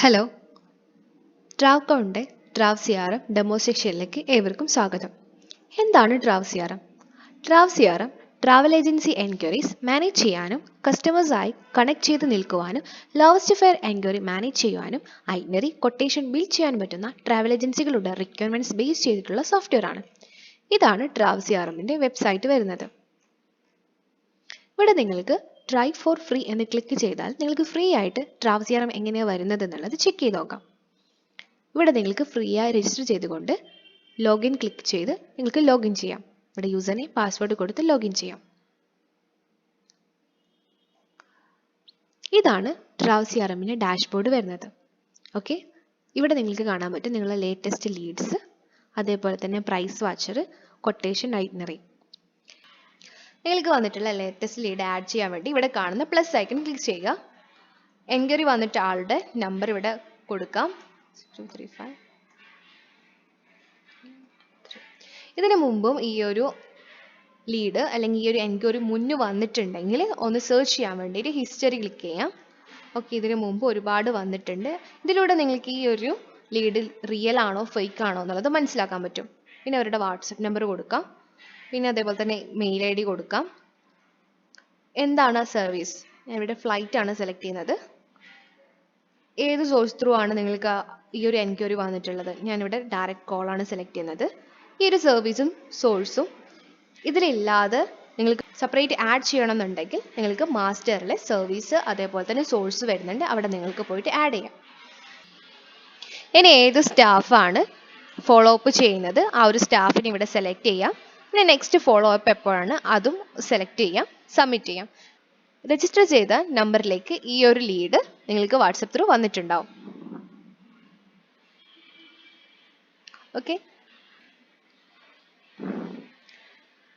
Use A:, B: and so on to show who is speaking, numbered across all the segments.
A: Hello, ട്രാവ്കോണിൻ്റെ ട്രാവ് CRM demo സെക്ഷനിലേക്ക് ഏവർക്കും സ്വാഗതം. എന്താണ് ട്രാവ് CRM? ട്രാവ് CRM travel agency enquiries manage ചെയ്യാനും കസ്റ്റമേഴ്സായി കണക്ട് ചെയ്ത് നിൽക്കുവാനും ലോവസ്റ്റ് ഫെയർ എൻക്വയറി മാനേജ് ചെയ്യുവാനും ഐറ്റിനറി കൊട്ടേഷൻ ബിൽഡ് ചെയ്യാൻ പറ്റുന്ന ട്രാവൽ ഏജൻസികളുടെ റിക്വയർമെൻറ്റ്സ് ബേസ് ചെയ്തിട്ടുള്ള സോഫ്റ്റ്വെയർ ആണ്. ഇതാണ് ട്രാവ് CRMൻ്റെ വെബ്സൈറ്റ് വരുന്നത്. ഇവിടെ നിങ്ങൾക്ക് ട്രൈ ഫോർ ഫ്രീ എന്ന് ക്ലിക്ക് ചെയ്താൽ നിങ്ങൾക്ക് ഫ്രീ ആയിട്ട് ട്രാവ് CRM എങ്ങനെയാണ് വരുന്നത് എന്നുള്ളത് ചെക്ക് ചെയ്ത് നോക്കാം. ഇവിടെ നിങ്ങൾക്ക് ഫ്രീ ആയി രജിസ്റ്റർ ചെയ്തുകൊണ്ട് ലോഗിൻ ക്ലിക്ക് ചെയ്ത് നിങ്ങൾക്ക് ലോഗിൻ ചെയ്യാം. ഇവിടെ യൂസർ നെയിം പാസ്വേഡ് കൊടുത്ത് ലോഗിൻ ചെയ്യാം. ഇതാണ് ട്രാവ് CRMൻ്റെ ഡാഷ്ബോർഡ് വരുന്നത്. ഓക്കെ, ഇവിടെ നിങ്ങൾക്ക് കാണാൻ പറ്റും നിങ്ങളുടെ ലേറ്റസ്റ്റ് ലീഡ്സ്, അതേപോലെ തന്നെ പ്രൈസ് വാച്ചർ, കൊട്ടേഷൻ, ഐറ്റിനറി. നിങ്ങൾക്ക് വന്നിട്ടുള്ള ലേറ്റസ്റ്റ് ലീഡ് ആഡ് ചെയ്യാൻ വേണ്ടി ഇവിടെ കാണുന്ന പ്ലസ് ഐക്കൺ ക്ലിക്ക് ചെയ്യുക. എൻക്വയറി വന്നിട്ട് ആളുടെ നമ്പർ ഇവിടെ കൊടുക്കാം. 235. ഇതിനു മുമ്പും ഈ ഒരു ലീഡ് അല്ലെങ്കിൽ ഈ ഒരു എൻക്വയറി മുന്നേ വന്നിട്ടുണ്ടെങ്കിൽ ഒന്ന് സെർച്ച് ചെയ്യാൻ വേണ്ടിയിട്ട് ഹിസ്റ്ററി ക്ലിക്ക് ചെയ്യാം. ഓക്കെ, ഇതിനു മുമ്പ് ഒരുപാട് വന്നിട്ടുണ്ട്. ഇതിലൂടെ നിങ്ങൾക്ക് ഈ ഒരു ലീഡ് റിയൽ ആണോ ഫേക്ക് ആണോ എന്നുള്ളത് മനസ്സിലാക്കാൻ പറ്റും. പിന്നെ അവരുടെ വാട്സപ്പ് നമ്പർ കൊടുക്കാം. പിന്നെ അതേപോലെ തന്നെ മെയിൽ ID കൊടുക്കാം. എന്താണ് സർവീസ്? ഞാൻ ഇവിടെ ഫ്ലൈറ്റ് ആണ് സെലക്ട് ചെയ്യുന്നത്. ഏത് സോഴ്സ് ത്രൂ ആണ് നിങ്ങൾക്ക് ഈ ഒരു എൻക്വയറി വന്നിട്ടുള്ളത്? ഞാനിവിടെ ഡയറക്റ്റ് കോൾ ആണ് സെലക്ട് ചെയ്യുന്നത്. ഈ ഒരു സർവീസും സോഴ്സും ഇതിലില്ലാതെ നിങ്ങൾക്ക് സെപ്പറേറ്റ് ആഡ് ചെയ്യണമെന്നുണ്ടെങ്കിൽ നിങ്ങൾക്ക് മാസ്റ്ററിലെ സർവീസ് അതേപോലെ തന്നെ സോഴ്സ് വരുന്നുണ്ട്. അവിടെ നിങ്ങൾക്ക് പോയിട്ട് ആഡ് ചെയ്യാം. ഇനി ഏത് സ്റ്റാഫാണ് ഫോളോ അപ്പ് ചെയ്യുന്നത് ആ ഒരു സ്റ്റാഫിനെ ഇവിടെ സെലക്ട് ചെയ്യാം. പിന്നെ നെക്സ്റ്റ് ഫോളോ അപ്പ് എപ്പോഴാണ് അതും സെലക്ട് ചെയ്യാം, സബ്മിറ്റ് ചെയ്യാം. രജിസ്റ്റർ ചെയ്ത നമ്പറിലേക്ക് ഈ ഒരു ലീഡ് നിങ്ങൾക്ക് വാട്സപ്പ് ത്രൂ വന്നിട്ടുണ്ടാവും. ഓക്കെ,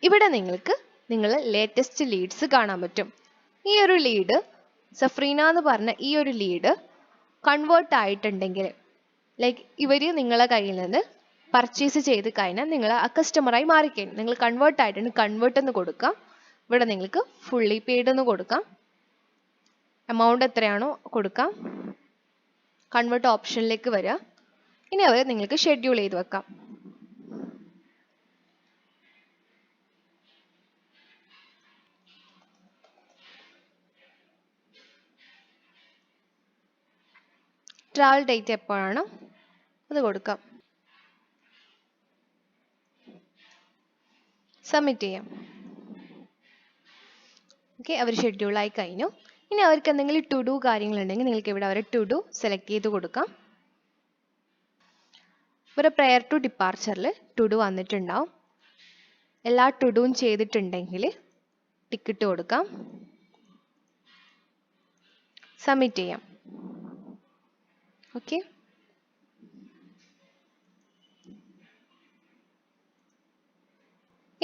A: ഇവിടെ നിങ്ങൾക്ക് നിങ്ങളെ ലേറ്റസ്റ്റ് ലീഡ്സ് കാണാൻ പറ്റും. ഈ ഒരു ലീഡ് സഫ്രീന എന്ന് പറഞ്ഞ ഈ ഒരു ലീഡ് കൺവേർട്ട് ആയിട്ടുണ്ടെങ്കിൽ ലൈക്ക് ഇവർ നിങ്ങളെ കയ്യിൽ നിന്ന് പർച്ചേസ് ചെയ്ത് കഴിഞ്ഞാൽ നിങ്ങൾ ആ കസ്റ്റമറായി മാറിക്കഴിഞ്ഞു. നിങ്ങൾ കൺവേർട്ട് ആയിട്ടുണ്ട്, കൺവേർട്ട് എന്ന് കൊടുക്കാം. ഇവിടെ നിങ്ങൾക്ക് ഫുള്ളി പെയ്ഡ് എന്ന് കൊടുക്കാം. എമൗണ്ട് എത്രയാണോ കൊടുക്കാം. കൺവേർട്ട് ഓപ്ഷനിലേക്ക് വരിക. ഇനി അവർ നിങ്ങൾക്ക് ഷെഡ്യൂൾ ചെയ്ത് വെക്കാം. ട്രാവൽ ഡേറ്റ് എപ്പോഴാണോ അത് കൊടുക്കാം. സബ്മിറ്റ് ചെയ്യാം. ഓക്കെ, അവർ ഷെഡ്യൂൾ ആയി കഴിഞ്ഞു. ഇനി അവർക്ക് എന്തെങ്കിലും ടു ഡു കാര്യങ്ങളുണ്ടെങ്കിൽ നിങ്ങൾക്ക് ഇവിടെ അവരെ ടു ഡു സെലക്ട് ചെയ്ത് കൊടുക്കാം. ഇവിടെ പ്രയർ ടു ഡിപ്പാർച്ചറിൽ ടു ഡു വന്നിട്ടുണ്ടാവും. എല്ലാ ടു ഡുവും ചെയ്തിട്ടുണ്ടെങ്കിൽ ടിക്കറ്റ് കൊടുക്കാം, സബ്മിറ്റ് ചെയ്യാം. ഓക്കെ,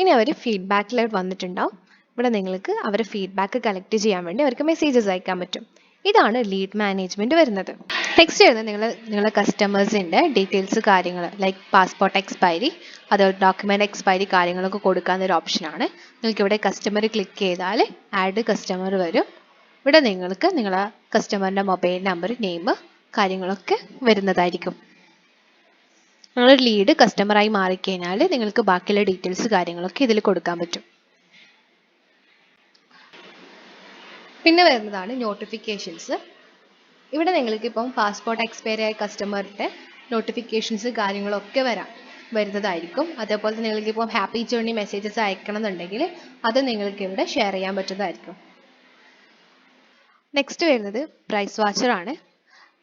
A: ഇനി അവർ ഫീഡ്ബാക്കിലായിട്ട് വന്നിട്ടുണ്ടാവും. ഇവിടെ നിങ്ങൾക്ക് അവരുടെ ഫീഡ്ബാക്ക് കളക്ട് ചെയ്യാൻ വേണ്ടി അവർക്ക് മെസ്സേജസ് അയക്കാൻ പറ്റും. ഇതാണ് ലീഡ് മാനേജ്മെന്റ് വരുന്നത്. നെക്സ്റ്റ് വരുന്നത് നിങ്ങളുടെ കസ്റ്റമേഴ്സിൻ്റെ ഡീറ്റെയിൽസ് കാര്യങ്ങൾ ലൈക്ക് പാസ്പോർട്ട് എക്സ്പയറി അതുപോലെ ഡോക്യുമെന്റ് എക്സ്പയറി കാര്യങ്ങളൊക്കെ കൊടുക്കാവുന്ന ഒരു ഓപ്ഷനാണ്. നിങ്ങൾക്ക് ഇവിടെ കസ്റ്റമർ ക്ലിക്ക് ചെയ്താൽ ആഡ് കസ്റ്റമർ വരും. ഇവിടെ നിങ്ങൾക്ക് നിങ്ങളെ കസ്റ്റമറിൻ്റെ മൊബൈൽ നമ്പർ, നെയിം കാര്യങ്ങളൊക്കെ വരുന്നതായിരിക്കും. നിങ്ങളൊരു ലീഡ് കസ്റ്റമറായി മാറിക്കഴിഞ്ഞാൽ നിങ്ങൾക്ക് ബാക്കിയുള്ള ഡീറ്റെയിൽസ് കാര്യങ്ങളൊക്കെ ഇതിൽ കൊടുക്കാൻ പറ്റും. പിന്നെ വരുന്നതാണ് നോട്ടിഫിക്കേഷൻസ്. ഇവിടെ നിങ്ങൾക്ക് ഇപ്പം പാസ്പോർട്ട് എക്സ്പയറി ആയ കസ്റ്റമറിൻ്റെ നോട്ടിഫിക്കേഷൻസ് കാര്യങ്ങളൊക്കെ വരുന്നതായിരിക്കും. അതേപോലെ നിങ്ങൾക്ക് ഇപ്പം ഹാപ്പി ജേർണി മെസ്സേജസ് അയക്കണം എന്നുണ്ടെങ്കിൽ അത് നിങ്ങൾക്ക് ഇവിടെ ഷെയർ ചെയ്യാൻ പറ്റുന്നതായിരിക്കും. നെക്സ്റ്റ് വരുന്നത് പ്രൈസ് വാച്ചർ ആണ്.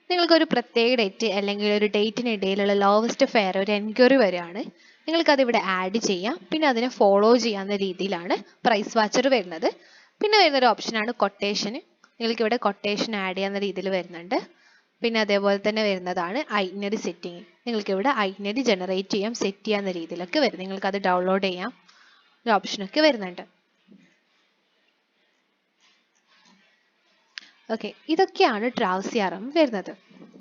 A: നിങ്ങൾക്കൊരു പ്രത്യേക ഡേറ്റ് അല്ലെങ്കിൽ ഒരു ഡേറ്റിനിടയിലുള്ള ലോവസ്റ്റ് ഫെയർ ഒരു എൻക്വയറി വരികയാണ്, നിങ്ങൾക്കത് ഇവിടെ ആഡ് ചെയ്യാം. പിന്നെ അതിനെ ഫോളോ ചെയ്യാവുന്ന രീതിയിലാണ് പ്രൈസ് വാച്ചർ വരുന്നത്. പിന്നെ വരുന്നൊരു ഓപ്ഷനാണ് കൊട്ടേഷൻ. നിങ്ങൾക്ക് ഇവിടെ കൊട്ടേഷൻ ആഡ് ചെയ്യാവുന്ന രീതിയിൽ വരുന്നുണ്ട്. പിന്നെ അതേപോലെ തന്നെ വരുന്നതാണ് ഐറ്റിനറി സെറ്റിംഗ്. നിങ്ങൾക്ക് ഇവിടെ ഐറ്റിനറി ജനറേറ്റ് ചെയ്യാം, സെറ്റ് ചെയ്യാവുന്ന രീതിയിലൊക്കെ വരും. നിങ്ങൾക്കത് ഡൗൺലോഡ് ചെയ്യാം, ഒരു ഓപ്ഷനൊക്കെ വരുന്നുണ്ട്. ഓക്കെ, ഇതൊക്കെയാണ് ട്രാവ് CRM വരുന്നത്.